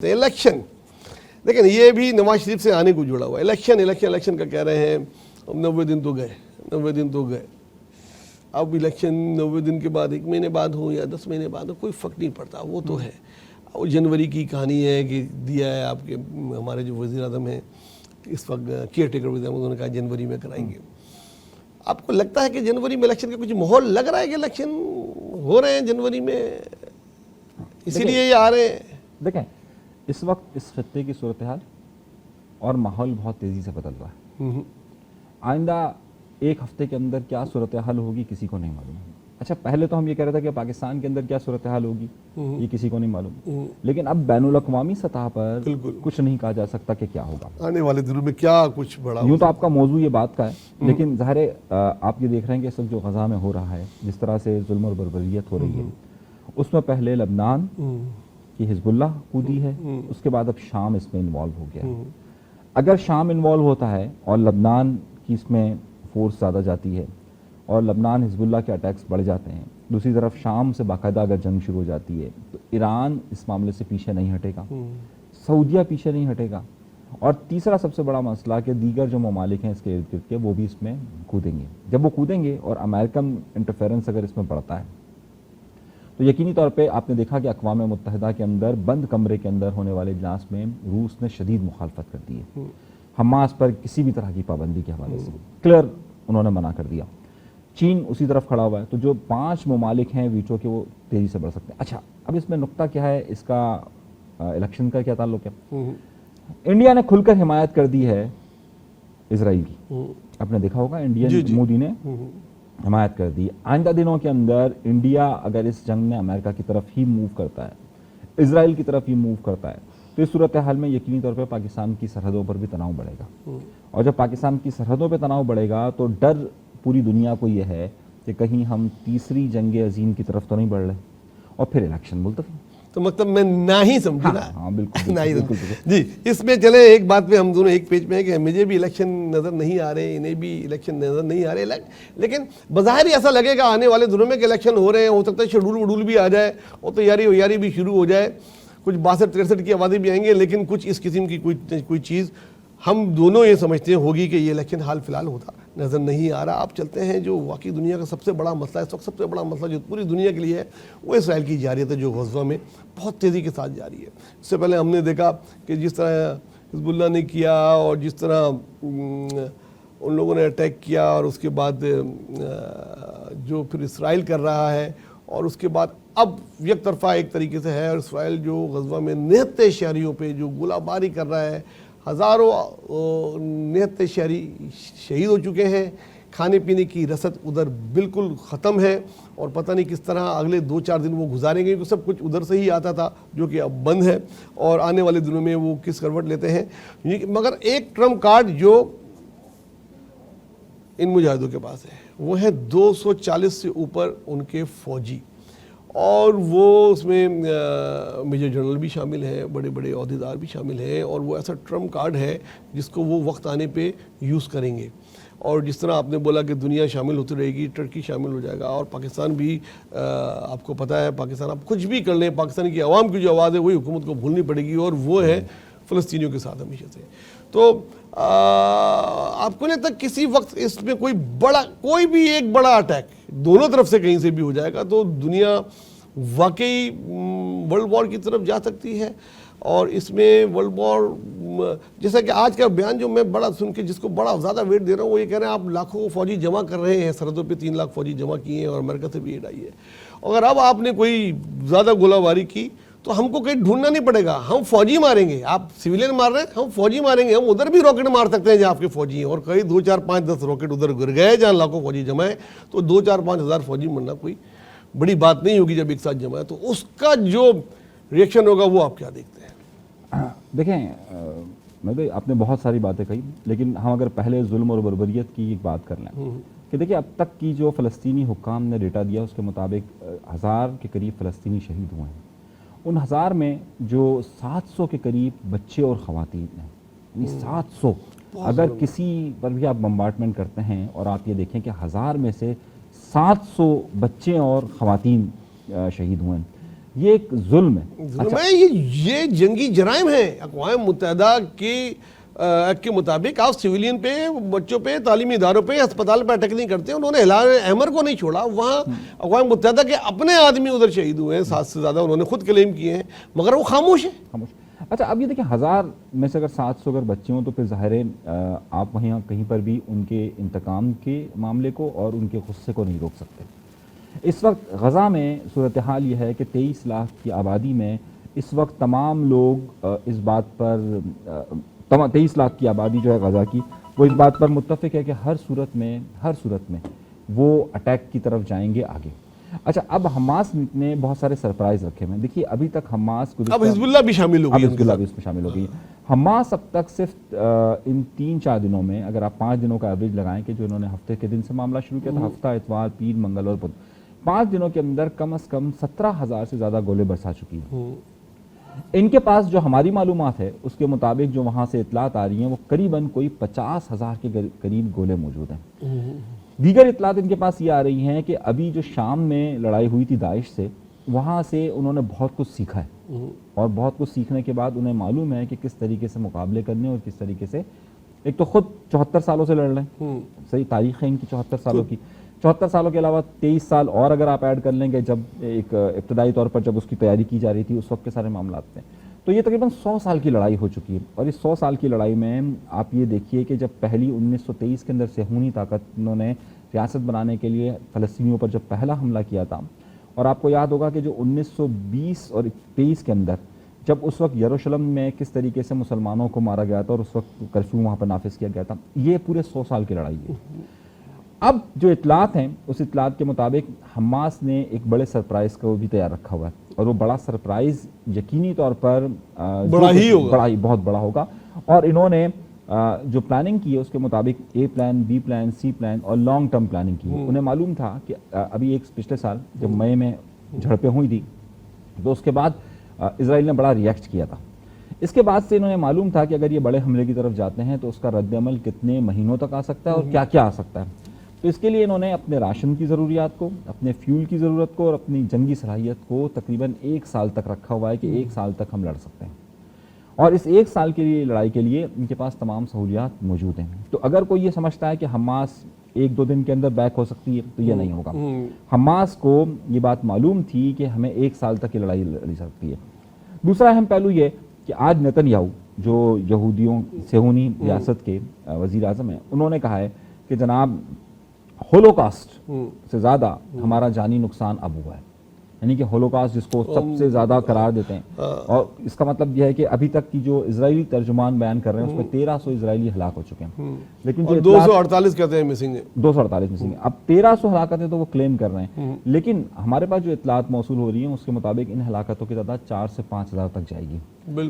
Election لیکن یہ بھی نواز شریف سے آنے کو جڑا ہوا ہے. الیکشن کا کہہ رہے ہیں. 90 دن تو گئے. اب الیکشن 90 دن کے بعد 1 مہینے بعد ہو یا 10 مہینے بعد ہو کوئی فرق نہیں پڑتا. وہ تو ہے. وہ جنوری کی کہانی ہے کہ دیا ہے آپ کے ہمارے جو وزیر اعظم ہیں اس وقت کیئر ٹیکر وزیر اعظم, انہوں نے کہا جنوری میں کرائیں گے. آپ کو لگتا ہے کہ جنوری میں الیکشن کا کچھ ماحول لگ رہا ہے کہ الیکشن ہو رہے ہیں جنوری میں, اسی لیے یہ آ رہے ہیں؟ دیکھیں اس وقت اس خطے کی صورتحال اور ماحول بہت تیزی سے بدل رہا ہے. آئندہ 1 ہفتے کے اندر کیا صورتحال ہوگی کسی کو نہیں معلوم. اچھا پہلے تو ہم یہ کہہ رہے تھے کہ پاکستان کے اندر کیا صورتحال ہوگی یہ کسی کو نہیں معلوم, لیکن اب بین الاقوامی سطح پر کچھ نہیں کہا جا سکتا کہ کیا ہوگا آنے والے دنوں میں. کیا کچھ بڑا یوں تو آپ کا موضوع یہ بات کا ہے, لیکن ظاہر ہے آپ یہ دیکھ رہے ہیں کہ اس وقت جو غزہ میں ہو رہا ہے, جس طرح سے ظلم اور بربریت ہو رہی ہے, اس میں پہلے لبنان کہ حزب اللہ کودی ہے, اس کے بعد اب شام اس میں انوالو ہو گیا. اگر شام انوالو ہوتا ہے اور لبنان کی اس میں فورس زیادہ جاتی ہے اور لبنان حزب اللہ کے اٹیکس بڑھ جاتے ہیں, دوسری طرف شام سے باقاعدہ اگر جنگ شروع ہو جاتی ہے تو ایران اس معاملے سے پیچھے نہیں ہٹے گا, سعودیہ پیچھے نہیں ہٹے گا, اور تیسرا سب سے بڑا مسئلہ کہ دیگر جو ممالک ہیں اس کے ارد گرد کے وہ بھی اس میں کودیں گے. جب وہ کودیں گے اور امریکن انٹرفیرنس اگر اس میں بڑھتا ہے تو یقینی طور پہ آپ نے دیکھا کہ اقوام متحدہ کے اندر بند کمرے کے اندر ہونے والے اجلاس میں روس نے شدید مخالفت کر دی ہے. حماس پر کسی بھی طرح کی پابندی کے حوالے سے کلیئر انہوں نے منع کر دیا. چین اسی طرف کھڑا ہوا ہے. تو جو 5 ممالک ہیں ویٹو کے وہ تیزی سے بڑھ سکتے ہیں. اچھا اب اس میں نقطہ کیا ہے, اس کا الیکشن کا کیا تعلق ہے؟ انڈیا نے کھل کر حمایت کر دی ہے اسرائیل کی. آپ نے دیکھا ہوگا انڈین مودی نے حمایت کر دی. آئندہ دنوں کے اندر انڈیا اگر اس جنگ میں امریکہ کی طرف ہی موو کرتا ہے, اسرائیل کی طرف ہی موو کرتا ہے, تو اس صورتحال میں یقینی طور پہ پاکستان کی سرحدوں پر بھی تناؤ بڑھے گا. اور جب پاکستان کی سرحدوں پہ تناؤ بڑھے گا تو ڈر پوری دنیا کو یہ ہے کہ کہیں ہم تیسری جنگ عظیم کی طرف تو نہیں بڑھ رہے, اور پھر الیکشن ملتوی. تو مطلب میں نہ ہی سمجھوں نا. ہاں بالکل جی اس میں چلے ایک بات پہ ہم دونوں ایک پیج میں ہیں کہ مجھے بھی الیکشن نظر نہیں آ رہے, انہیں بھی الیکشن نظر نہیں آ رہے, لیکن بظاہر ہی ایسا لگے گا آنے والے دنوں میں کہ الیکشن ہو رہے ہیں. ہو سکتا ہے شیڈول وڈول بھی آ جائے اور تیاری بھی شروع ہو جائے, کچھ 62-63 کی آوازیں بھی آئیں گے, لیکن کچھ اس قسم کی کوئی چیز ہم دونوں یہ سمجھتے ہیں ہوگی کہ یہ الیکشن حال فی الحال ہوتا نظر نہیں آ رہا. آپ چلتے ہیں جو واقعی دنیا کا سب سے بڑا مسئلہ ہے, اس وقت سب سے بڑا مسئلہ جو پوری دنیا کے لیے ہے وہ اسرائیل کی جارحیت ہے جو غزہ میں بہت تیزی کے ساتھ جاری ہے. اس سے پہلے ہم نے دیکھا کہ جس طرح حزب اللہ نے کیا اور جس طرح ان لوگوں نے اٹیک کیا, اور اس کے بعد جو پھر اسرائیل کر رہا ہے, اور اس کے بعد اب یک طرفہ ایک طریقے سے ہے, اور اسرائیل جو غزہ میں نہتے شہریوں پہ جو گولہ باری کر رہا ہے, ہزاروں نہتے شہری شہید ہو چکے ہیں, کھانے پینے کی رسد ادھر بالکل ختم ہے, اور پتہ نہیں کس طرح اگلے 2-4 دن وہ گزاریں گے, کیونکہ سب کچھ ادھر سے ہی آتا تھا جو کہ اب بند ہے, اور آنے والے دنوں میں وہ کس کروٹ لیتے ہیں. مگر ایک ٹرمپ کارڈ جو ان مجاہدوں کے پاس ہے وہ ہے 240 سے اوپر ان کے فوجی, اور وہ اس میں میجر جنرل بھی شامل ہیں, بڑے بڑے عہدیدار بھی شامل ہیں, اور وہ ایسا ٹرمپ کارڈ ہے جس کو وہ وقت آنے پہ یوز کریں گے. اور جس طرح آپ نے بولا کہ دنیا شامل ہوتی رہے گی, ٹرکی شامل ہو جائے گا, اور پاکستان بھی آپ کو پتہ ہے پاکستان آپ کچھ بھی کر لیں, پاکستان کی عوام کی جو آواز ہے وہی حکومت کو بھولنی پڑے گی, اور وہ ہے فلسطینیوں کے ساتھ ہمیشہ سے. تو آپ کو نہیں تک کسی وقت اس میں کوئی بھی ایک بڑا اٹیک دونوں طرف سے کہیں سے بھی ہو جائے گا تو دنیا واقعی ورلڈ وار کی طرف جا سکتی ہے. اور اس میں ورلڈ وار جیسا کہ آج کا بیان جو میں بڑا سن کے جس کو بڑا زیادہ ویٹ دے رہا ہوں وہ یہ کہہ رہے ہیں آپ لاکھوں فوجی جمع کر رہے ہیں سرحدوں پہ, 3 لاکھ فوجی جمع کیے ہیں اور امریکہ سے بھی ایڈ آئی ہے. اگر اب آپ نے کوئی زیادہ گولہ باری کی تو ہم کو کہیں ڈھونڈنا نہیں پڑے گا, ہم فوجی ماریں گے. آپ سویلین مار رہے ہیں, ہم فوجی ماریں گے. ہم ادھر بھی راکٹ مار سکتے ہیں جہاں آپ کے فوجی ہیں, اور کہیں 2, 4, 5, 10 راکٹ ادھر گر گئے جہاں لاکھوں فوجی جمع ہیں تو 2, 4, 5 ہزار فوجی مرنا کوئی بڑی بات نہیں ہوگی جب ایک ساتھ جمع ہے. تو اس کا جو ریئیکشن ہوگا وہ آپ کیا دیکھتے ہیں؟ دیکھیں آپ نے بہت ساری باتیں کہی, لیکن ہم اگر پہلے ظلم اور بربریت کی ایک بات کر لیں کہ دیکھیں اب تک کی جو فلسطینی حکام نے ڈیٹا دیا اس کے مطابق 1000 کے قریب فلسطینی شہید ہوئے ہیں. ان 1000 میں جو 700 کے قریب بچے اور خواتین ہیں, یعنی 700. اگر کسی پر بھی آپ بمبارڈمنٹ کرتے ہیں اور آپ یہ دیکھیں کہ 1000 میں سے 700 بچے اور خواتین شہید ہوئے ہیں, یہ ایک ظلم ہے. یہ جنگی جرائم ہیں. اقوام متحدہ کی ایکٹ کے مطابق آپ سویلین پہ، بچوں پہ، تعلیمی اداروں پہ، ہسپتال پہ اٹیک نہیں کرتے. انہوں نے ہلال احمر کو نہیں چھوڑا. وہاں اقوام متحدہ کے اپنے آدمی ادھر شہید ہوئے ہیں 7 سے زیادہ، انہوں نے خود کلیم کیے ہیں، مگر وہ خاموش ہیں. اچھا اب یہ دیکھیں 1000 میں سے اگر 700 اگر بچے ہوں تو پھر ظاہر ہے آپ وہاں کہیں پر بھی ان کے انتقام کے معاملے کو اور ان کے غصے کو نہیں روک سکتے. اس وقت غزہ میں صورتحال یہ ہے کہ 23 لاکھ کی آبادی میں اس وقت تمام لوگ اس بات پر 23 لاکھ کی آبادی جو ہے غزہ کی، وہ اس بات پر متفق ہے کہ ہر صورت میں وہ اٹیک کی طرف جائیں گے آگے. اچھا اب حماس نے بہت سارے سرپرائز رکھے ہیں. دیکھیے ابھی تک حماس کو اب حزب اللہ بھی شامل ہو گئی، حزب اللہ بھی اس میں شامل ہو گئی. حماس اب تک صرف ان 3-4 دنوں میں، اگر آپ 5 دنوں کا ایوریج لگائیں کہ جو انہوں نے ہفتے کے دن سے معاملہ شروع کیا تھا، ہفتہ، اتوار، پیر، منگل اور بدھ، 5 دنوں کے اندر کم از کم 17,000 سے زیادہ گولے برسا چکی ہیں. ان کے پاس جو ہماری معلومات ہے اس کے مطابق جو وہاں سے اطلاعات آ رہی ہیں وہ قریباً کوئی 50,000 کے قریب گولے موجود ہیں. دیگر اطلاعات ان کے پاس یہ آ رہی ہیں کہ ابھی جو شام میں لڑائی ہوئی تھی داعش سے، وہاں سے انہوں نے بہت کچھ سیکھا ہے، اور بہت کچھ سیکھنے کے بعد انہیں معلوم ہے کہ کس طریقے سے مقابلے کرنے اور کس طریقے سے. ایک تو خود 74 سالوں سے لڑ رہے ہیں، صحیح تاریخ ہے ان کی 74 سالوں کی. 74 سالوں کے علاوہ 23 سال اور اگر آپ ایڈ کر لیں گے جب ایک ابتدائی طور پر جب اس کی تیاری کی جا رہی تھی اس وقت کے سارے معاملات تھے، تو یہ تقریباً 100 سال کی لڑائی ہو چکی ہے. اور اس 100 سال کی لڑائی میں آپ یہ دیکھیے کہ جب پہلی 1923 کے اندر صہیونی طاقت انہوں نے ریاست بنانے کے لیے فلسطینیوں پر جب پہلا حملہ کیا تھا، اور آپ کو یاد ہوگا کہ جو 1920 اور 23 کے اندر جب اس وقت یروشلم میں کس طریقے سے مسلمانوں کو مارا گیا تھا اور اس وقت کرفیو وہاں پر نافذ کیا گیا تھا، یہ پورے 100 سال کی لڑائی ہے. اب جو اطلاعات ہیں اس اطلاعات کے مطابق حماس نے ایک بڑے سرپرائز کو بھی تیار رکھا ہوا ہے، اور وہ بڑا سرپرائز یقینی طور پر بہت بڑا ہوگا. اور انہوں نے جو پلاننگ کی ہے اس کے مطابق A plan, B plan, C plan اور لانگ ٹرم پلاننگ کی ہے. انہیں معلوم تھا کہ ابھی ایک پچھلے سال جب مئی میں جھڑپیں ہوئی تھی تو اس کے بعد اسرائیل نے بڑا ریئیکٹ کیا تھا. اس کے بعد سے انہوں نے معلوم تھا کہ اگر یہ بڑے حملے کی طرف جاتے ہیں تو اس کا رد عمل کتنے مہینوں تک آ سکتا ہے اور کیا کیا آ سکتا ہے. تو اس کے لیے انہوں نے اپنے راشن کی ضروریات کو، اپنے فیول کی ضرورت کو اور اپنی جنگی صلاحیت کو تقریباً 1 سال تک رکھا ہوا ہے کہ 1 سال تک ہم لڑ سکتے ہیں. اور اس 1 سال کے لیے لڑائی کے لیے ان کے پاس تمام سہولیات موجود ہیں. تو اگر کوئی یہ سمجھتا ہے کہ حماس 1-2 دن کے اندر بیک ہو سکتی ہے تو یہ نہیں ہوگا. حماس کو یہ بات معلوم تھی کہ ہمیں 1 سال تک یہ لڑائی لڑی سکتی ہے. دوسرا اہم پہلو یہ کہ آج نتن یاہو جو یہودیوں صہیونی ریاست کے وزیر اعظم ہیں، انہوں نے کہا ہے کہ جناب ہولوکاسٹ سے زیادہ ہمارا جانی نقصان اب ہوا ہے. یعنی کہ ہولوکاسٹ جس کو سب سے زیادہ قرار دیتے ہیں، اور اس کا مطلب یہ ہے کہ ابھی تک کی جو اسرائیلی ترجمان بیان کر رہے ہیں اس میں 1300 اسرائیلی ہلاک ہو چکے ہیں، لیکن جو 248 کہتے ہیں مسنگ ہیں، 248 مسنگ ہیں. اب 1300 ہلاکتیں تو وہ کلیم کر رہے ہیں، لیکن ہمارے پاس جو اطلاعات موصول ہو رہی ہیں اس کے مطابق ان ہلاکتوں کی تعداد 4 سے 5 ہزار تک جائے گی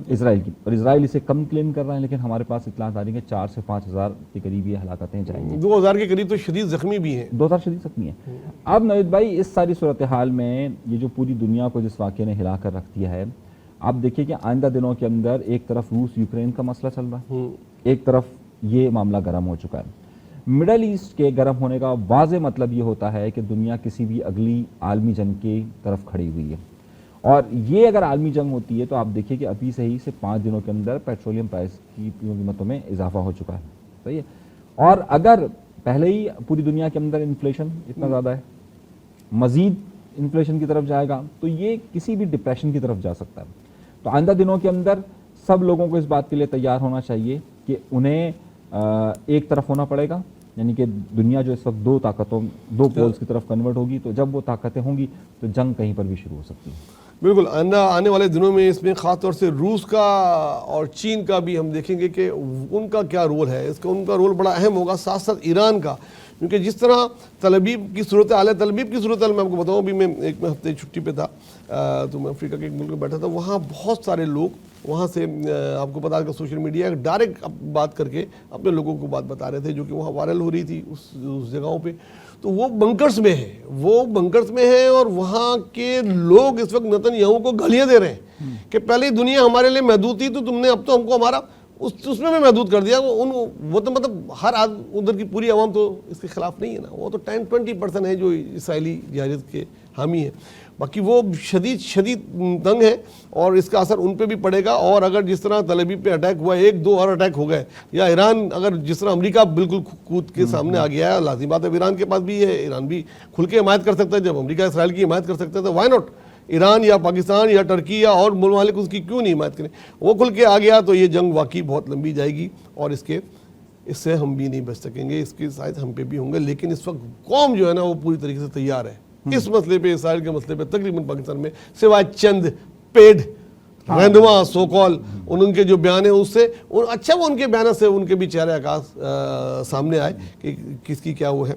اسرائیل کی. اور اسرائیل اسے کم کلیم کر رہے ہیں، لیکن ہمارے پاس اطلاعات آ رہی ہیں کہ 4 سے 5 ہزار کے قریب یہ ہلاکتیں جائیں گی. 2000 کے قریب تو شدید زخمی بھی ہیں، 2000 شدید زخمی ہیں. اب نوید بھائی اس ساری صورتحال میں یہ جو پوری دنیا کو جس واقعے نے ہلا کر رکھ دیا ہے، آپ دیکھیے کہ آئندہ دنوں کے اندر ایک طرف روس یوکرین کا مسئلہ چل رہا ہے، ایک طرف یہ معاملہ گرم ہو چکا ہے. مڈل ایسٹ کے گرم ہونے کا واضح مطلب یہ ہوتا ہے کہ دنیا کسی بھی اگلی عالمی جنگ کی طرف کھڑی ہوئی ہے. اور یہ اگر عالمی جنگ ہوتی ہے تو آپ دیکھیے کہ ابھی سے ہی سے 5 دنوں کے اندر پیٹرولیم پرائس کی قیمتوں میں اضافہ ہو چکا ہے. صحیح ہے. اور اگر پہلے ہی پوری دنیا کے اندر انفلیشن اتنا زیادہ ہے، مزید انفلیشن کی طرف جائے گا تو یہ کسی بھی ڈپریشن کی طرف جا سکتا ہے. تو آئندہ دنوں کے اندر سب لوگوں کو اس بات کے لیے تیار ہونا چاہیے کہ انہیں ایک طرف ہونا پڑے گا. یعنی کہ دنیا جو اس وقت 2 طاقتوں 2 پولز کی طرف کنورٹ ہوگی، تو جب وہ طاقتیں ہوں گی تو جنگ کہیں پر بھی شروع ہو سکتی ہے. بالکل. آنے والے دنوں میں اس میں خاص طور سے روس کا اور چین کا بھی ہم دیکھیں گے کہ ان کا کیا رول ہے. ان کا رول بڑا اہم ہوگا، ساتھ ساتھ ایران کا. کیونکہ جس طرح تل ابیب کی صورتحال ہے، تل ابیب کی صورتحال میں آپ کو بتاؤں، ابھی میں ایک ہفتے چھٹی پہ تھا تو میں افریقہ کے ایک ملک میں بیٹھا تھا. وہاں بہت سارے لوگ وہاں سے آپ کو پتا کہ سوشل میڈیا ڈائریکٹ بات کر کے اپنے لوگوں کو بات بتا رہے تھے جو کہ وہاں وائرل ہو رہی تھی اس جگہوں پہ. تو وہ بنکرز میں ہیں اور وہاں کے لوگ اس وقت نتن یاہو کو گالیاں دے رہے ہیں کہ پہلے دنیا ہمارے لیے محدود تھی تو تم نے اب تو ہم کو ہمارا اس میں بھی محدود کر دیا. وہ تو مطلب ہر ادھر کی پوری عوام تو اس کے خلاف نہیں ہے نا، وہ تو 10-20% ہے جو اسرائیلی جہاد کے حامی ہیں. باقی وہ شدید تنگ ہے اور اس کا اثر ان پہ بھی پڑے گا. اور اگر جس طرح تل ابیب پہ اٹیک ہوا ہے, 1-2 اور اٹیک ہو گئے, یا ایران اگر جس طرح امریکہ بالکل کود کے سامنے آ گیا ہے, لازمی بات ہے ایران کے پاس بھی ہے, ایران بھی کھل کے حمایت کر سکتا ہے. جب امریکہ اسرائیل کی حمایت کر سکتا ہے تو وائی ناٹ ایران یا پاکستان یا ٹرکی یا اور ممالک اس کی کیوں نہیں حمایت کریں. وہ کھل کے آ گیا تو یہ جنگ واقعی بہت لمبی جائے گی اور اس سے ہم بھی نہیں بچ سکیں گے, اس کی شاید ہم پہ بھی ہوں گے. لیکن اس وقت قوم جو ہے نا وہ پوری طریقے سے تیار ہے اس مسئلے پہ, اسرائیل کے مسئلے پہ. تقریباً پاکستان میں سوائے چند پیڈ رہنما سو کال ان کے جو بیان ہیں اس سے اچھا وہ ان کے بیانات سے ان کے بھی چہرے آکاش سامنے آئے کہ کس کی کیا وہ ہے.